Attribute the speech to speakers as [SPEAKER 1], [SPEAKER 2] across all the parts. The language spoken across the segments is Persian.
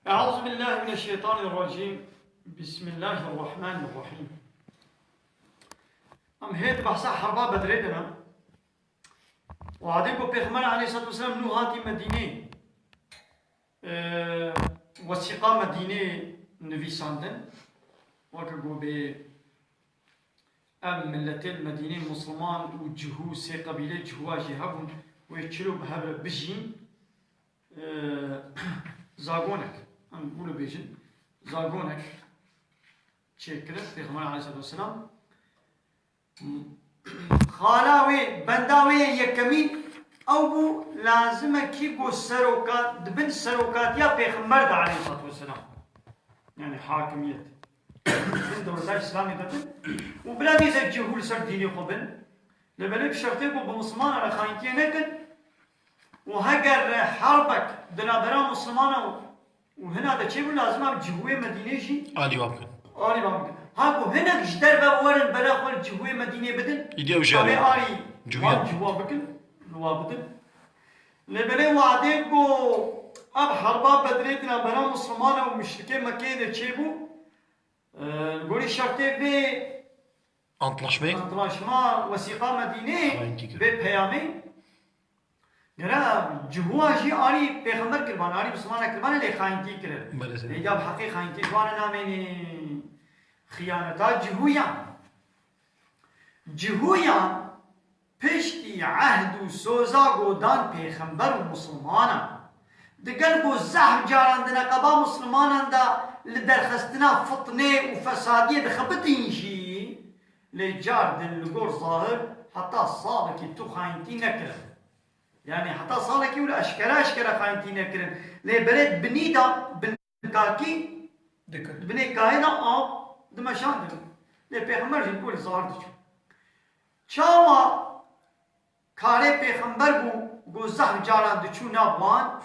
[SPEAKER 1] أعوذ بالله من الشيطان الرجيم. بسم الله الرحمن الرحيم. ام هيت بحثا حربا بدريدنا وعديكو بيغمبر عليه الصلاة والسلام نو هاتي مدينة وثيقة مدينة نويساندن وكاكو بي ملتين المدينة مسلمان وجهو سي قبيلة جهواجي هبون ويتشلو بهبر بجين زاغونك نقولوا بيجن زاغونك شكرا بيغمبر عليه الصلاة والسلام خالاوي بنداوي يكمين او بو لازم كيبو سروكات دبن سروكات يا بيغمبر عليه الصلاة والسلام يعني حاكمية من دولة الإسلامية دبن وبلا بيزا جهول سر ديني قبل لبلي بشرطي بمسلمان على خاينتين نكن وهجر حربك دنابرا مسلمانه وهنا دا چه لازم اب جهوی مدینه شي
[SPEAKER 2] عالی وابکن
[SPEAKER 1] عالی وابکن هاكو هنا جدر بورن بلا خول جهوی مدینه بدن
[SPEAKER 2] ایده و جاری
[SPEAKER 1] عالی جوا بكن نوابدن لبلي وعديكو اب حربا بدريتنا بنا مسلمانه ومشركين مكه دا چه بو نقولي شرطي بي انطلاشما وثيقه مدينه بي پیامي يرى جهواجي آري پیغمبر كربان آري مسلمان كربان اللي خاينتي كرر إجاب حقي خاينتي دوانا ناميني خيانتا جهويا پشتي عهد و سوزا قودان پیغمبر و مسلمانا دقل بو زحف جاراندنا قبا مسلمانا دا لدرخستنا فطنه و فسادية دخبتين شي لجار دن لقور ظاهر حتى صالكي تو خاينتي نكرر يعني حتى صالكي ولا أشكرا خاينتي نكرن لي بريد بنيدا بالكاكي بني كاينا دمشان دل لي پیغمبر جن كل ظاهر دچو چاوا كاري پیغمبر بو زحف جاران دچو نابوان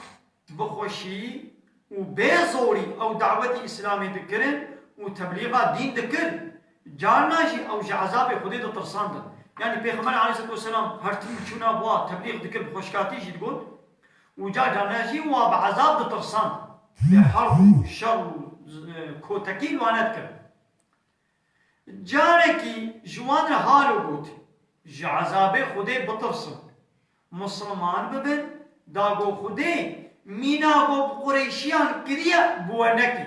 [SPEAKER 1] بخوشي و بيزوري او دعوتي اسلامي دكرن و تبليغا دين دكرن جارناجي او جعذاب خودي دو ترسان دل يعني پیغمبر عليه الصلاة والسلام هرتم چونا بوا تبليغ دكر بخوشكاتي جي تقول وجا جاناجي وبعذاب دترسان بحرب وشر كوتكي وانت كر جاركي جوان حالو قوت جعذاب خودي بترسن مسلمان ببن داغو خودي ميناغو قريشيان كريا بوانكي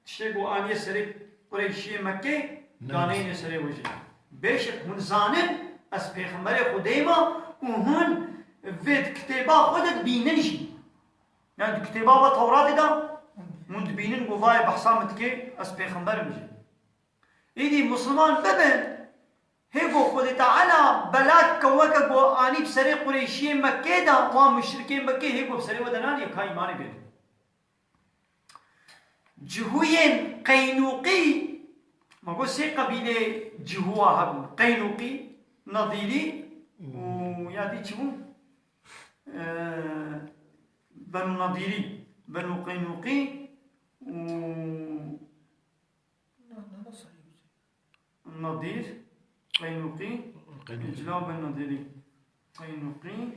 [SPEAKER 1] تشتغو آنية سري قريشي مكي دانين سري وجه بيشك من زانن از پیغمبر خديما وهن فيد كتابا خودت بيننشي يعني كتابا و تورات دا من بينن قضايا بحسامت كي از پیغمبر مجي ايدي مسلمان ببن هيقو خود تعالى بلاك كوكا قو آني بسري قريشي مكي دا ومشركين مكي هيقو بسري ودنان يكا ايماني بيد جهوين قينوقي ما قول سي قبيلة جهوا هبون قينوقي نظيري ويادي تشون بنو نظيري بنو قينوقي و النظير قينوقي إجلاء بن نظيري قينوقي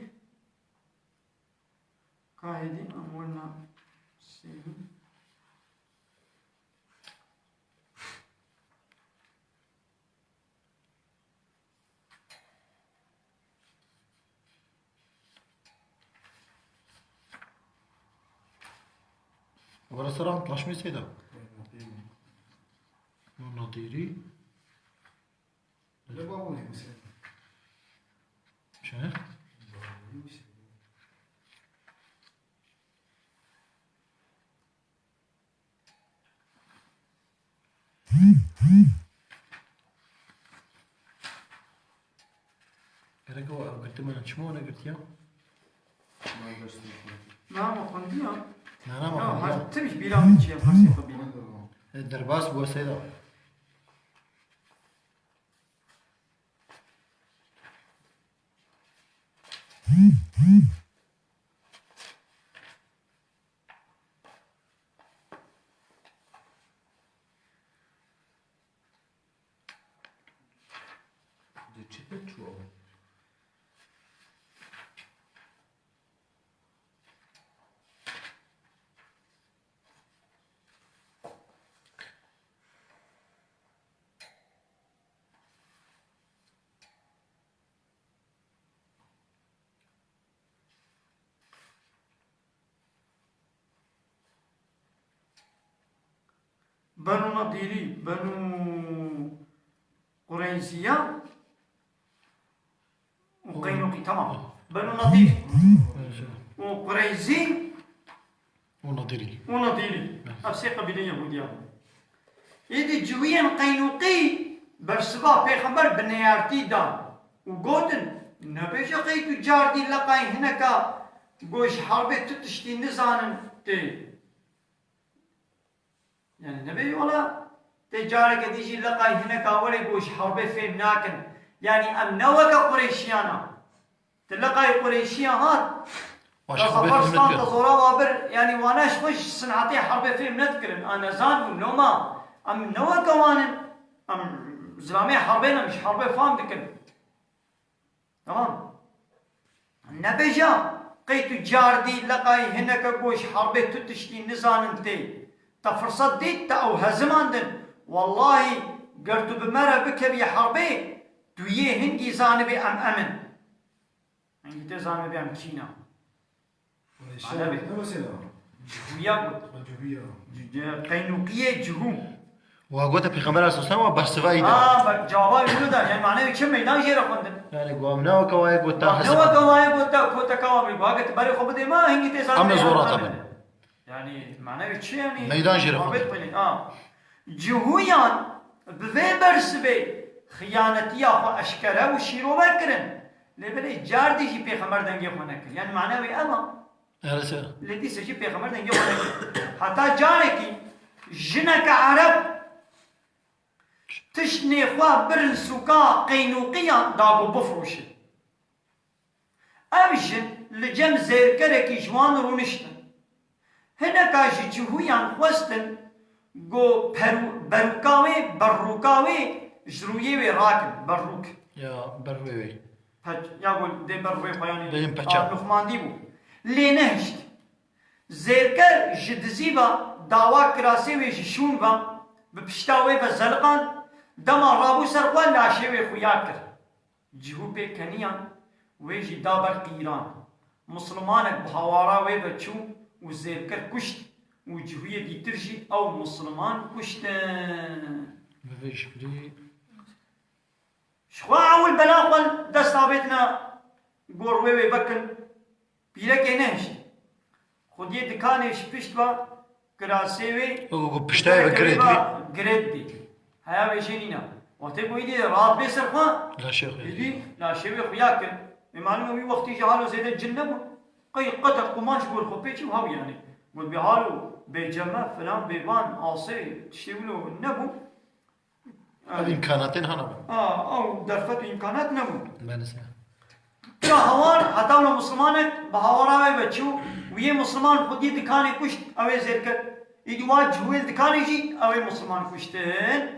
[SPEAKER 1] كاهدي أمولنا سيدي
[SPEAKER 2] ولا صراحة طلعش مي سيدا نظيري
[SPEAKER 3] لا بابوني مثلا
[SPEAKER 2] شنو؟ انا قلت من شمو انا قلت يا
[SPEAKER 3] ما قصدي
[SPEAKER 1] ما قنديا
[SPEAKER 2] لا ما
[SPEAKER 1] تمش بيلا من شيء خاصي قبيلة
[SPEAKER 2] الدرباس بو سيدا
[SPEAKER 1] بنو نضيري بنو قريزية وقينوقي تمام بنو نضير وقريزي
[SPEAKER 2] ونظيري
[SPEAKER 1] أفسي قبيلة يهودية إذا جويا قينوقي برسبا بيخبر بنيارتي دان وقودن نبيش قيتو جاردي لقاي هناك قوش حربي تتشتي نزانن تي يعني نبي ولا تجارك ديجي لقاي هناك أولي قوش حربي فيم ناكن يعني أم نوك قريشيانا تلقاي قريشيان هاد تصفرستان تصورا وابر يعني واناش خوش صنعتي حربي فيم نذكرن أنا زانهم نوما أم نوك وانن أم زلامي حربينا مش حربي فام دكن تمام نبيجا قيتو جاردي لقاي هناك قوش حربي تتشتي نزان انتي تفرصت ديت او هزماندن والله قرتو بمرة بكبي حربي دويه هنجي زانبي ام امن هنجي تزانبي ام كينا جهوية قينوقية جهو
[SPEAKER 2] وقوت بيغمبر اساسا وبرسفاي
[SPEAKER 1] جوابا يقولوا ده يعني معناه كم ميدان جيرا خوندن
[SPEAKER 2] يعني قومنا وكواي قوتا
[SPEAKER 1] نوا كواي قوتا كوتا كوابري واقت بري خو بدي ما هنجي تزان
[SPEAKER 2] عم زورا طبعا
[SPEAKER 1] يعني معناه شيء يعني
[SPEAKER 2] ميدان جيرا خوندن
[SPEAKER 1] جهويان بفي برسبي خيانتيا خو اشكره وشيرو بكرن لبلي جاردي جي بيغمبر دنگي خونك يعني معناه اما
[SPEAKER 2] هرسه
[SPEAKER 1] لدي سجي بيغمبر دنگي خونك حتى جاركي جنك عرب تشني خوا برن سوكا قينوقيا داغو بفروشي أبجن لجم زيركركي جوان رونشتن هنا كاجي جهويان خوستن گو بروكاوي جرويوي راكن بروك
[SPEAKER 2] يا بروي
[SPEAKER 1] يا قول دي بروي خياني
[SPEAKER 2] ديم بچا
[SPEAKER 1] نخمان ديبو لينهشت زيركر جدزيبا داوا كراسيوي جشونبا بپشتاوي بزلقان دما رابو سرقوان لاشيوي خوياكر جهو بكنيان ويجي دابر قيران مسلمانك بهوارا وي بچو وزيركر كشت وجهوية دي ترجي او مسلمان كشتن
[SPEAKER 2] بفيش بدي
[SPEAKER 1] شخوا عول بلاقوال دستابتنا قور وي بكن بيرك ينهش خودي دكانش پشتوا كراسيوي
[SPEAKER 2] بشتاي
[SPEAKER 1] جريدي هيا بيجينا وقتي بيدي راب بيسر خان
[SPEAKER 2] لا شيخ
[SPEAKER 1] يدي لا شيخ وياك بمعنى وي وقت جهالو زيد الجنب قي قطع قماش قول خبيتي وهو يعني قول بحالو بجمع فلان بيبان عاصي تشتغلوا نبو
[SPEAKER 2] الامكاناتين هنا
[SPEAKER 1] او درفت امكانات نبو
[SPEAKER 2] بنسى
[SPEAKER 1] يا هوار حتى لو مسلمانك بهوارا بچو ويه مسلمان خودي دكاني كشت اوي زيركر يدي واج هو دكاني جي اوي مسلمان كشتن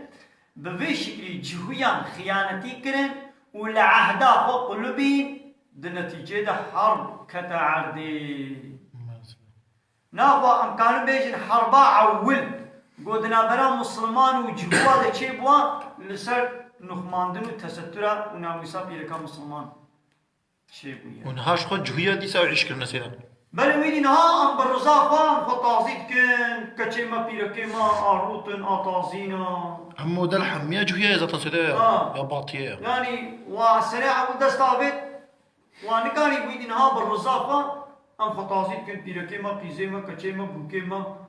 [SPEAKER 1] بفي شكل جهويان خيانتي كرن ولا عهدا خو قلوبين دنتيجه ده حرب كتعردي ناخوا امكان بيجن حربا عول قودنا برا مسلمان وجهوا ده چه بوا لسر نخماندن وتسترا وناويسا بيركا مسلمان شيء بويا
[SPEAKER 2] ونهاش خود جهوية دي ساوي عيش كرنا سيرا
[SPEAKER 1] بل ويني نها ام برزا خان خطازيت كن كچه ما بيركي ما اروتن اطازينا
[SPEAKER 2] همو ده الحمية جهوية إذا تنسيدا يا باطية
[SPEAKER 1] يعني وسريعة ودستابت وانكاري ويني نها برزا خان ام خطازيت كن بيركي ما بيزي ما كچه ما بوكي ما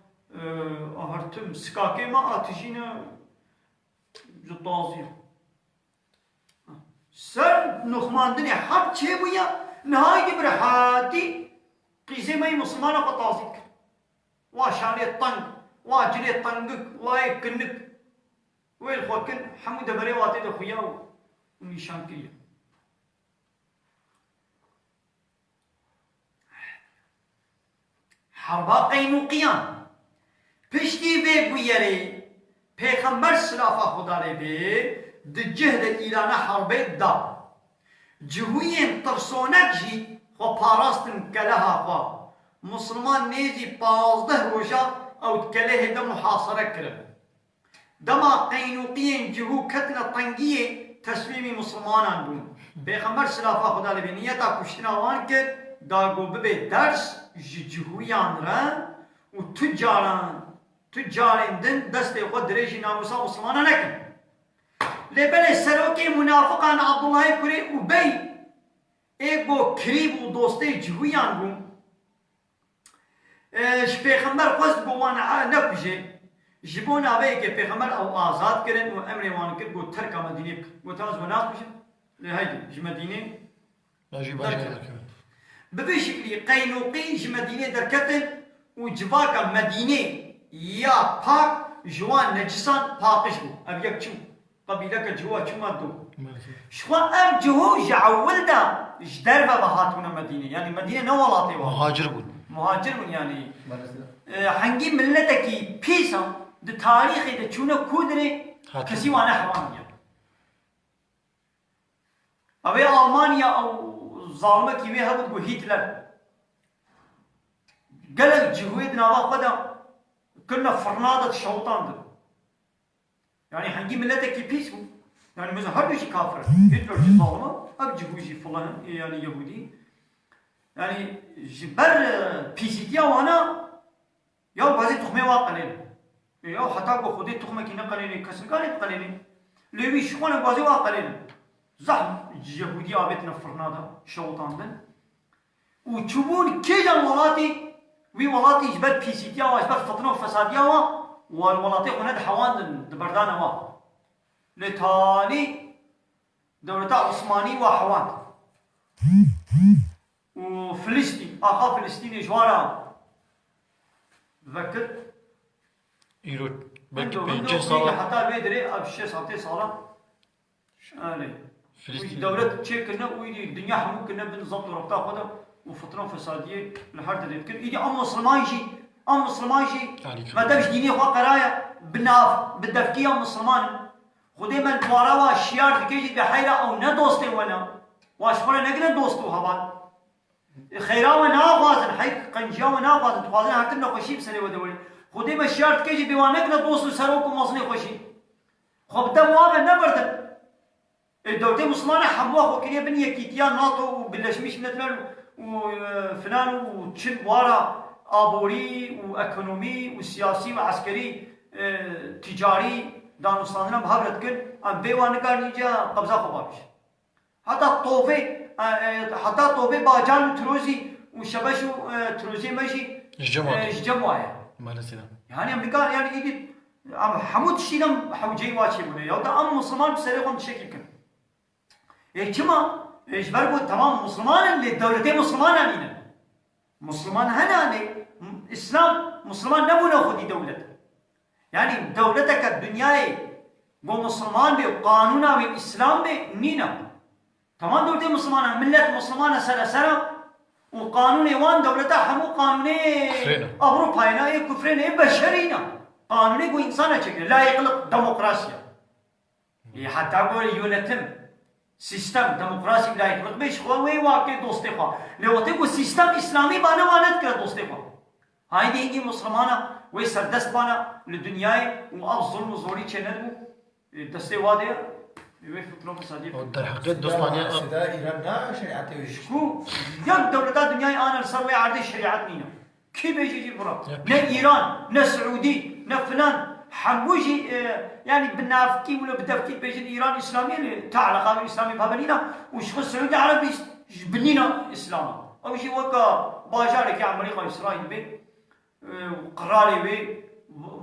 [SPEAKER 1] اهرتم سكاكي ما اتجينا جطازير سر نخماندني حب چه بويا نهاية برحاتي قيزي ماي مسلمانة قطازيك واشاني الطنق واجري الطنقك وايكنك ويل خوكن حمود بري واتي ده خوياو ونشان كيا حربا قينوقيان پشتی به بویری پیغمبر سلافه خدا ری به دجهد ایران حربه دا جهوین ترسونک جی خو پاراستن کلها خوا مسلمان نیزی 15 روزا او کله دا محاصره کرد دما قینوقین جهو کتنا طنگیه تسلیم مسلمانان بون پیغمبر سلافه خدا ری به نیتا کشتنا وان کرد دا گو ببه درس جهویان را و تجاران تجارين دن دستي خود دريجي ناموسا مسلمانا نكن لبل سروكي منافقان عبد الله كري وبي ايگو كريب ودوستي جويان بوم پیغمبر خواست بوان نکجه جبون آبه که پیغمبر او آزاد کردن و امر وان کرد گو ترک مدینه گو تاز بناس بشه لهایدی جمدینه ببی شکلی قینوقی جمدینه درکتن و جواکا مدینه یا پاک جوان نجسان پاکش بو اب یک چو قبیله که جوا چو مدو شخوا اب جهو جعول دا جدر بهاتون مدینه یعنی مدینه نوالاتی وان
[SPEAKER 2] مهاجر بود
[SPEAKER 1] مهاجر يعني حنجي ملتك بيسا ده تاريخي ده چونه كودري كسي وانا حوانيا أبي ألمانيا أو ظالمة كيوي هبط بو هتلر قالك جهويد نابا خدا كنا فرنادة الشوطان ده يعني حنجي ملتك بيسو يعني مثلا هر شيء كافر هتلر جي ظالمة أب جهوجي فلان يعني يهودي يعني جبر بيسيتيا وانا يا بعضي تخمه واقلين يا حتى كو خدي تخمه كي نقلين كسن كان قليلين لوي شخونه بعضي واقلين زحم يهودي ابيتنا فرنادا شوطان بن وتشوفون كيجا الولاتي وي ولاتي جبر بيسيتيا وجبر فطنه فساديا والولاتي هنا حوان دبردانه وا لتالي دولة عثماني وحوان وفلسطين آخا فلسطين جوارا ذكر
[SPEAKER 2] يرود
[SPEAKER 1] عنده
[SPEAKER 2] بلكي صار
[SPEAKER 1] حتى بيدري أبشي ساعتين صارا علي دولة تشيك كنا ويدي الدنيا حمو كنا بنظبط ربطا خدا وفطرة فسادية لحد ذلك إيدي أم مسلمان يجي ما دامش ديني خوا قرايا بناف بالدفكية مسلمان خدي من دوارا واشيار تكيجي بحيرة أو ندوستي ولا واشخولا نقنا دوستو هبان خيرا ونافازن حيك قنجا ونافازن تخوازن هاتنا خوشي بسنه ودولي خودي ما شرط كيجي بيوانك ندوسو سروكم مصني خوشي خب ده موابع نبردن الدولتي مسلمانة حبوها خو كريا بنية كيتيان ناطو وباللشميش منتلال وفلان وتشن وارا آبوري واكونومي وسياسي وعسكري تجاري دانو صاننا بهابرت كن ام بيوانكار نيجا قبضة خبابش حتى الطوفي حتى طوبي باجان تروزي وشبشو تروزي ماشي جموايا يعني امريكا يعني يجي حمود شيلم حوجي واشي بني يودا ام مسلمان بسريقهم شكل كن كما ايش بربو تمام مسلمان اللي دولتين مسلمان علينا مسلمان هنا اسلام مسلمان نبونا خدي دولة يعني دولتك الدنيا بو مسلمان بي وقانونا بالاسلام بي نينا تمام دولتين مسلمانة ملة مسلمانة سنة وقانون وان دولتها حمو قانوني أوروبا هنا كفرين بشرينا قانوني كو إنسانة شكل لا يقلق ديمقراطية حتى أقول يونتم سيستم ديمقراطي لا يقلق بيش خوي واقع دوستي خوا لو تقول سيستم إسلامي بانا وانت كلا دوستي خوا هاي دي هنجي مسلمانة ويسردست بانا للدنيا وأب ظلم وزوري چنل دستي وادي
[SPEAKER 2] در حقیقت دوستانه
[SPEAKER 3] سدا ایران نه شریعتی ویش
[SPEAKER 1] شكو يك دولة الدنيا أنا الصروي عردي الشريعة نينا كي بيجي يجي برا نا إيران نا سعودي نا فلان حموجي يعني بالنافكي ولا بدفكي بيجي إيران إسلامية تعالى قابل إسلامي بابنينا وشخص السعودي عربي بنينا إسلام أو شيء وكا باجارك يا أمريكا إسرائيل بي وقراري بي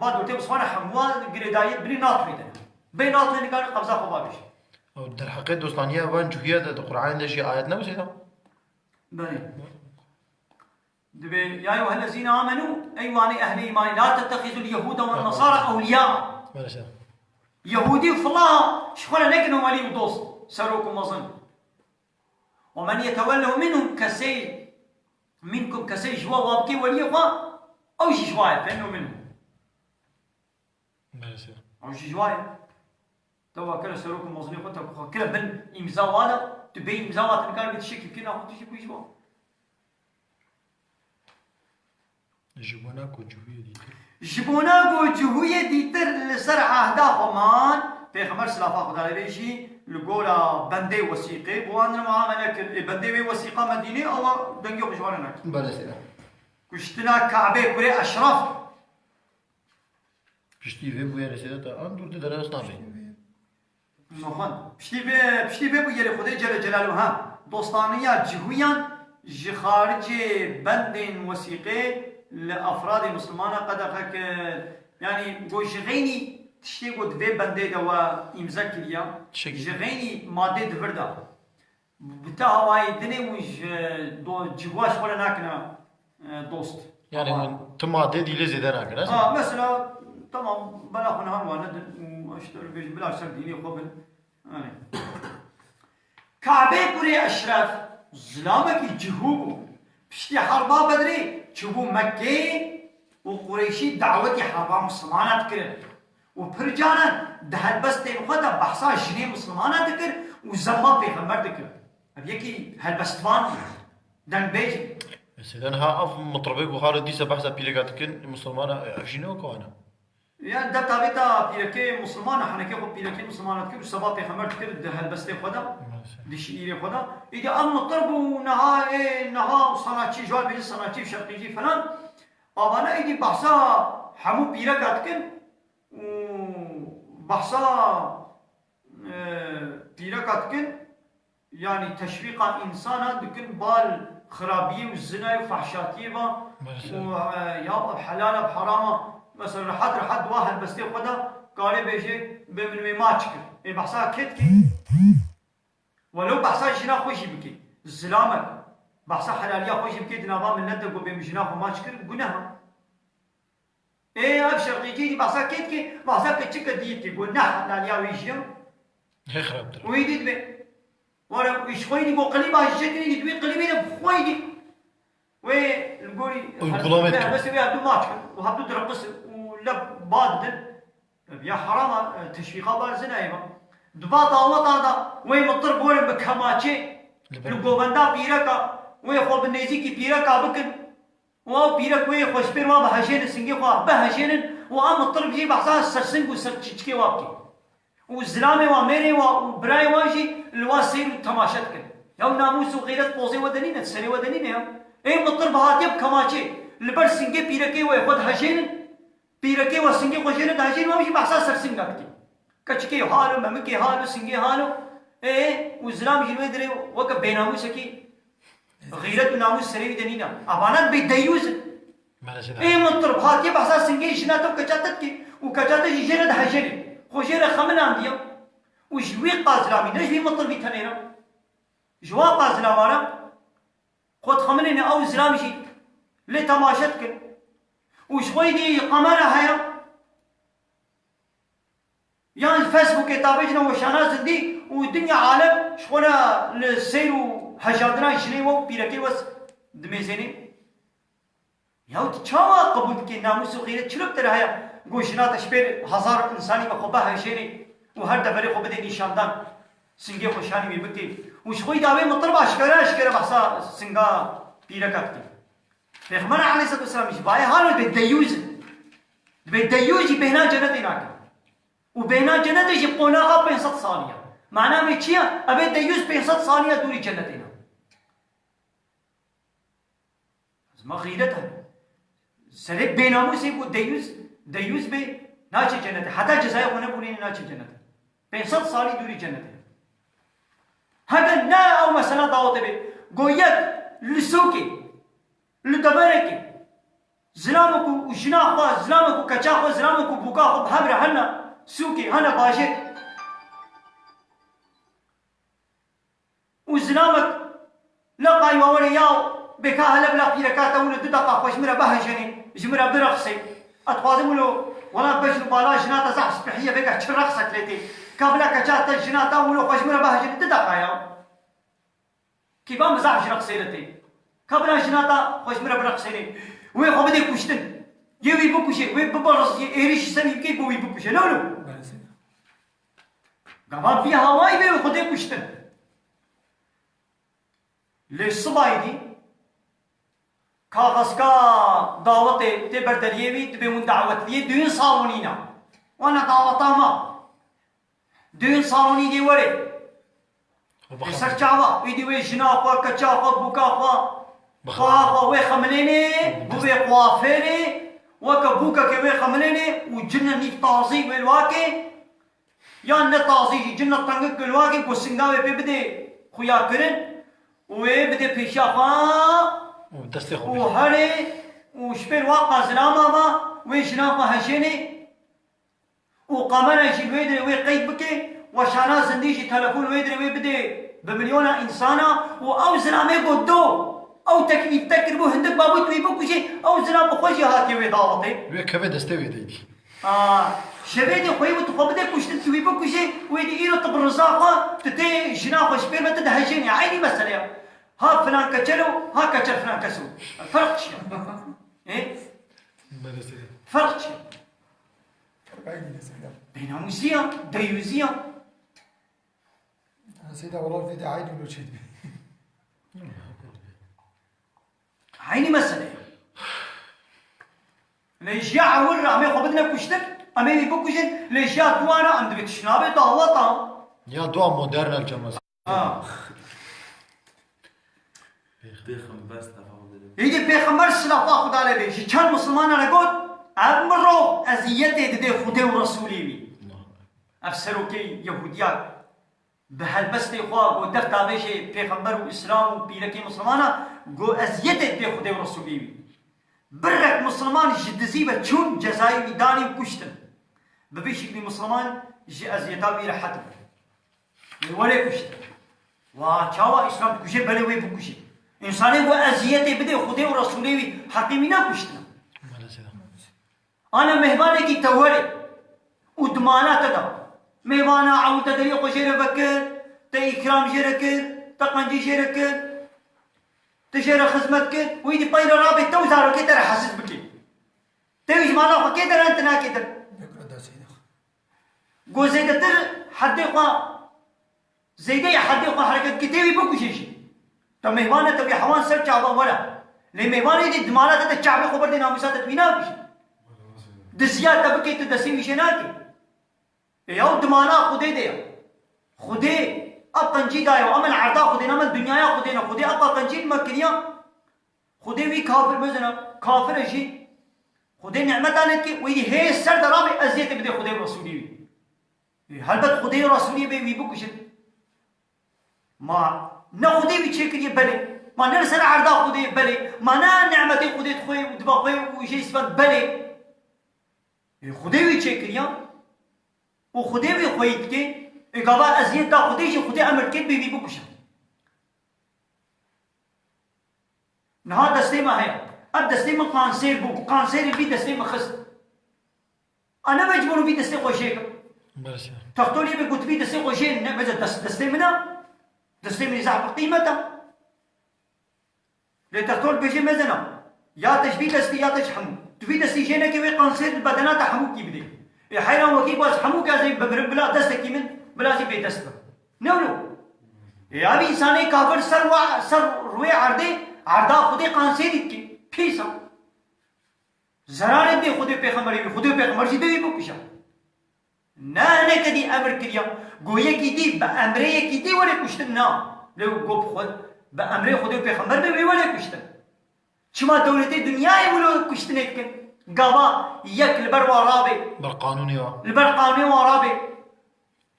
[SPEAKER 1] بعد وقت بسمعنا حموان قريداية بني ناطري ده بين ناطري اللي كان قبضة خبابش
[SPEAKER 2] در حقیقت دوستانه وان جوهیه در قرآن داشتی آیت نبسیدم
[SPEAKER 1] بله دبي يا أيها الذين آمنوا أيواني أهل إيمان لا تتخذوا اليهود والنصارى أولياء يهودي فالله شخونا نكنا ولي ودوست سروكم وظن ومن يتوله منكم كسي جوا وابكي ولي أو شي جوايا فإنه منهم أو شي جوايا توا كلا سروكم وظن يقول كلا بن إمزاء هذا تبين إمزاءات نكال بتشكل كنا أخذ شيء كويس بوا جبوناكو جهوية ديتر لسر عهدا خمان پیغمبر سلافا خدا لبيشي لقولا بندي وثيقي بوان المعاملة بندي وثيقة مدينة الله دنجو بجوانا ناك
[SPEAKER 2] بله سيدا
[SPEAKER 1] كشتنا كعبه كوري أشرف
[SPEAKER 2] پشتی وی بوی رسیده تا آن دور دیده راست نبی
[SPEAKER 1] نخوان پشتی به بو یری خدای جل جلاله هم دوستانیا جهویان جخارج بند وثيقه لافراد مسلمان قد يعني جو جغيني تشتي قد في بنده دوا امضا كليا جغيني ماده دفردا بتا هواي دني وج دو جواش ولا ناكنا دوست
[SPEAKER 2] يعني من تماده دي زياده ناكنا
[SPEAKER 1] مثلا تمام بلا خنان وانا اشتغل بلا سرديني قبل يعني كعبه بري اشرف ظلامك جهوب بشتي حربا بدري تشوفوا مكة وقريشي دعوتي حربا مسلمانات كرن وبرجانا دهل بس تنخدا بحصا جني مسلمانات ذكر وزما بيغمبر ذكر ابيكي هالبستوان دن بيجي
[SPEAKER 2] بس اذا ها اف مطربك وخالد دي بحثا بيلقاتكن مسلمانه شنو كوانا
[SPEAKER 1] يعني ده تابتا بيلكي مسلمانه حنكي خو بيلكي مسلمانات كر سبا بيغمبر ذكر دهل بس تنخدا دي شيء خدا اذا ام مطرب نها صناعتي جوال بيجي صناعتي شرقيجي فلان ابانا ايدي بحثا حمو بيلكاتكن بحثا بيلكاتكن يعني تشويق انسان دكن بال خرابيه والزنا وفحشاتيه ويا حلال بحرامه مثلا رحد واحد بس خدا قال بيجي بمن ما تشكر اي بحثا كتكي ولو بحثا جنا خوشي بكي الزلامك بحثا حلاليه خوشي بكي دنابا من ندق وبمجنا وما تشكر قناها ايه ابشر قيتي بحثا كتكي بحثا كتشك ديتي قلنا حلاليه ويجيو
[SPEAKER 2] يخرب
[SPEAKER 1] ويدي به ورا يشويني بو قليبه الجدني دوي قليبين بخويدي ونقولي بس بيها دو ماتش وهبدو درقص ولا بادن يا حرام تشويقه بارزنا ايضا دباطا وطادا وين مطر بورن بكماتشي الجوبندا بيركا وين خو بالنيزيكي بيركا بكن واو بيرك وين خوش بير ما بهجين سنجي خو بهجين وام مطر بيجي بحصا سرسنج وسرتشكي وابكي والزلامه واميري وبراي واجي الواسير تماشات كن يوم ناموس وغيرت بوزي ودنينه تسري ودنينه اي مطر بهاتي بكماتشي البر سنجي بيركي ويخد هجين بيركي وسنجي خوشين هجين وامشي بحصا سرسنج اكتي كچكي حالو ممكي حالو سنجي حالو ايه والزلام جنوي دري وك بيناموسكي غيرت ناموس سري ودنينه ابانات بيديوز اي مطر بهاتي بحصا سنجي شناتو كچاتتكي وكچاتت جيرد هجين خوشيرة خمن عنديم وجوي قازلامي نجوي مطر بيتنينا جوا قازلامانا خود خمنين او زلامي شي لي تماشتكن وشوي دي قمانا هيا يعني الفيسبوك تابجنا وشانا زندي والدنيا عالم شخونا للسير وحجادنا جنيوة بيركي وس دميزيني ياو تشاوا قبول كي ناموس وغيره چلوب تر هيا گوشنا تشبير هزار انساني بخوبه هشيني وهر دفري خوبه دي نشاندان سنگي خوشاني بيبكي وشخوي داوي مطرب اشكره بحصا سنگا بيركاتي پیغمبر عليه الصلاه والسلام مش باي حال بالديوز بهنا جنت هناك وبهنا جنت يجي قوناها 500 ثانيه معناه ما چيا ابي ديوز 500 ثانيه دوري جنت هنا ما غيرتها سرب بيناموس يقول ديوز به ناچه جنت حتى جزاء ونه بوني ناچه جنت 500 سالي دوري جنت هذا نا او مثلا دعوت به گويت لسوكي لدبركي زلامكو وجناخ زلامكو كچاخ زلامكو بوكاخ بحبر هنا سوكي هنا باجي وزلامك لقاي ووري ياو بكا هلا بلا بيركاتا ولا ددقا خوش مرا بهجني جمرا برقصي اتفاضم له ولا بجر بالا جناتا زح سبحيه بكا تشرقصك ليتي قبل كجاتا جناتا ولا خوش مرا بهجني ددقا يا كيفا مزح رقصي لتي قبل جناتا خوش مرا برقصيني وي خو بدي كوشتن يوي بوكوشي وي ببرص يريش سني كيف بوي بوكوشي لا قبل فيها هواي بي خدي كوشتن للصبايدي کاغذ کا دعوت تے بردریوی تے من دعوت لیے دین صالونینا وانا دعوتاما دین صالونی دی ورے سر چاوا ویدی وی جناقا کچاقا بوکاقا خواقا وی خملینی بوی قوافینی وکا بوكا كوي خمليني وجنة نيف طازي والواكي يا نطازي جنة طنقك الواكي وسنقاوي ببدي خويا كرن وبدي بيشافا
[SPEAKER 2] دستي خوبي
[SPEAKER 1] وهري وشبير واقع زلامة ما ويشنافا هشيني وقامنا شي ويدري ويقيد بكي وشانا زنديشي تلفون ويدري ويبدي بمليون إنسانا وأو زلامي قدو أو تكليف تكربو هندك بابو تويبو كشي أو زلام خوشي هاتي ويضاوطي
[SPEAKER 2] ويا كفي دستي ويدي
[SPEAKER 1] شبيدي خوي وتقبضي كشتن تويبو كشي ويدي إيرو تبرزاقا تتي جناخ وشبير ما تدهجيني عيني مسألة ها فلان كتلو ها كتل فلان كسو الفرق شيء إيه فرق شيء بين موسيا ديوزيا
[SPEAKER 4] سيدة والله الفيديو عادي ولا شيء
[SPEAKER 1] عيني مسألة ليش يا عور أمي خبطنا كشتن أمي بيبكشن ليش يا دوانا عند بتشنابي دعوة
[SPEAKER 2] يا دوا مودرن الجماعة
[SPEAKER 1] يجي بيخمر السلافة خدا عليه شيء كان مسلمان أنا قلت أمره أزيته دده خده ورسولي بي أفسروا كي يهوديات بهالبس لإخوة قو دفتا بيشي بيخمر وإسلام وبيلكي مسلمانا قو أزيته دده خده ورسولي بي برك مسلمان جدزيبة چون جزائي داني وكشتن ببيشي كني مسلمان جي أزيتا بيلا حتم ولا كشتن وچاوا إسلام كشي بلوي بكشي إنساني قو أزيته بده خده ورسولي بي حقيمينا كشتن أنا مهمانة كي تولي ودمانا تدا مهمانا عود تدري قشير بكر تإكرام جركر تقنجي جركر تجرى خدمتك ويدي بايل رابط توزارو كي ترى حاسس بكي تيجي مانا فكي ترى أنت نا كي ترى قو زيدة تر حدي قا زيدة حدي قا حركة كتيبي بكو شيشي تو مهمانة تبي حوان سر چابا ولا لي مهمانة دي دمانا تدا چابي خبر دي ناموسا تتبينا بشي دسيات تبكي تدسي وشناكي ياو دمانا خودي ديا خودي اب قنجي دايو امن عرضا خودي نامن دنيايا خودينا خودي ابا قنجي مكريا خودي وي كافر بزنا كافر شي خودي نعمتانت كي وي هي سر درابي ازيت بدي خودي رسولي وي هلبت خودي رسولي بي بكشن ما نخودي بتشكري بلي ما نرسل عرضا خودي بلي ما نعمتي خودي تخوي ودبا خوي وشي صفات بلي خداوي تشكريا وخداوي خويتك إقابة أزيد دا خديش خدي أمر كت بيبي بكشة نها دستي ما هي أب دستي ما قانسير بو قانسير بي دستي ما خس أنا مجبور بي دستي خوشيك تختولي بي قلت بي دستي خوشيك نبذ دستي منا دستي من يزعب قيمته لتختول بيجي مزنا يا تشبي دستي يا تشحمو تبي دستي جينا كي قانسير البدنات حمو كي بدي حيران وكي باز حمو كازي بلا دستك من بلا زي بيتسبه نولو يا بي انساني كافر سر روي عرضا خودي قانسير كي فيسا زرار دي خودي پیغمبر جي دي بوكشا نه كدي امر كريا گويه كي دي بامره كي دي ولا كشتنا لو گو خود بامره خودي پیغمبر بي ولا كشتن چما دولتي دنيا ولو كشتنك قابا يك البر ورابي البرقانوني ورابي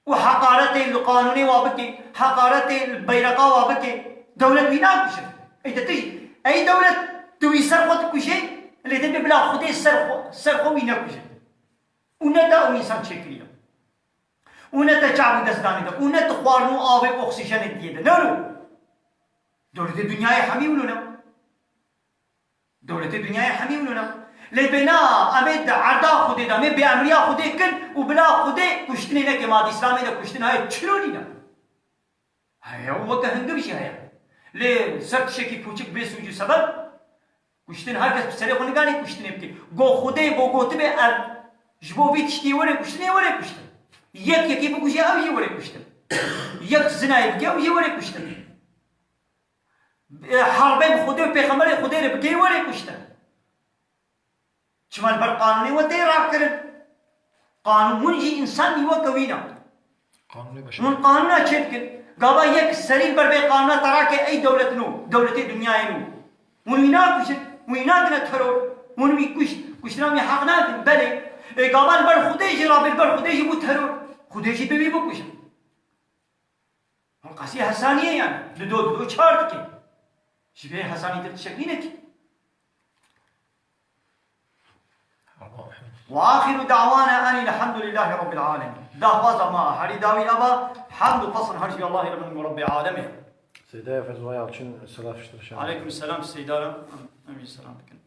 [SPEAKER 1] وحقارتي القانوني وابكي حقارتي البيرقا وابكي دولة ويناك بشر اي دولة توي سرقت كشي اللي تبي بلا خدي سرقو ويناك بشر ونتا وينسان شكريا ونتا شعب دستاني دا ونتا خوارنو آوي اوكسيشن الديده نورو دولة الدنيا حميولنا دولة الدنيا حميولنا لبنا امد عرضا خودي دا مي بامريا خودي كن وبلا خودي كشتني لك ما اسلامي دا كشتنا هاي تشلوني دا هاي هو كهندبشي هاي لي سرت شكي كوچك بيسوجو سبب كشتن هر کس بسري خونگاني كشتني بكي گو خودي گو گوتبه جبو بي تشتي ولا كشتني ولا كشتن يك يكي بكوشي او يي ولا كشتن يك زناي بكي او يي ولا كشتن حربين خودي پیغمبر خودي بكي ولا كشتن شمال بر قانوني ودي راكرن قانون منجي انسان يوا كوينا من قانونا تشكل قابا يك سرير بر بي قانونا تراك اي دولة نو دولتي دنيا نو ويناك ويناك نتفرور هون کشتنامی حق ندیم بله قابل بر خودش را بر خودش بود ترور خودش ببی بکشن قصی حسانیه یعنی دو چهار که شبه حسانی در شکلی نکی وآخر دعوانا أن الحمد لله رب العالمين دعوانا ما حري داوي أبا حمد فصل هرشي الله رب العالمين
[SPEAKER 5] سيدايا فزوايا عشان السلاف اشترشان
[SPEAKER 1] عليكم السلام سيدارم أمين السلام بكم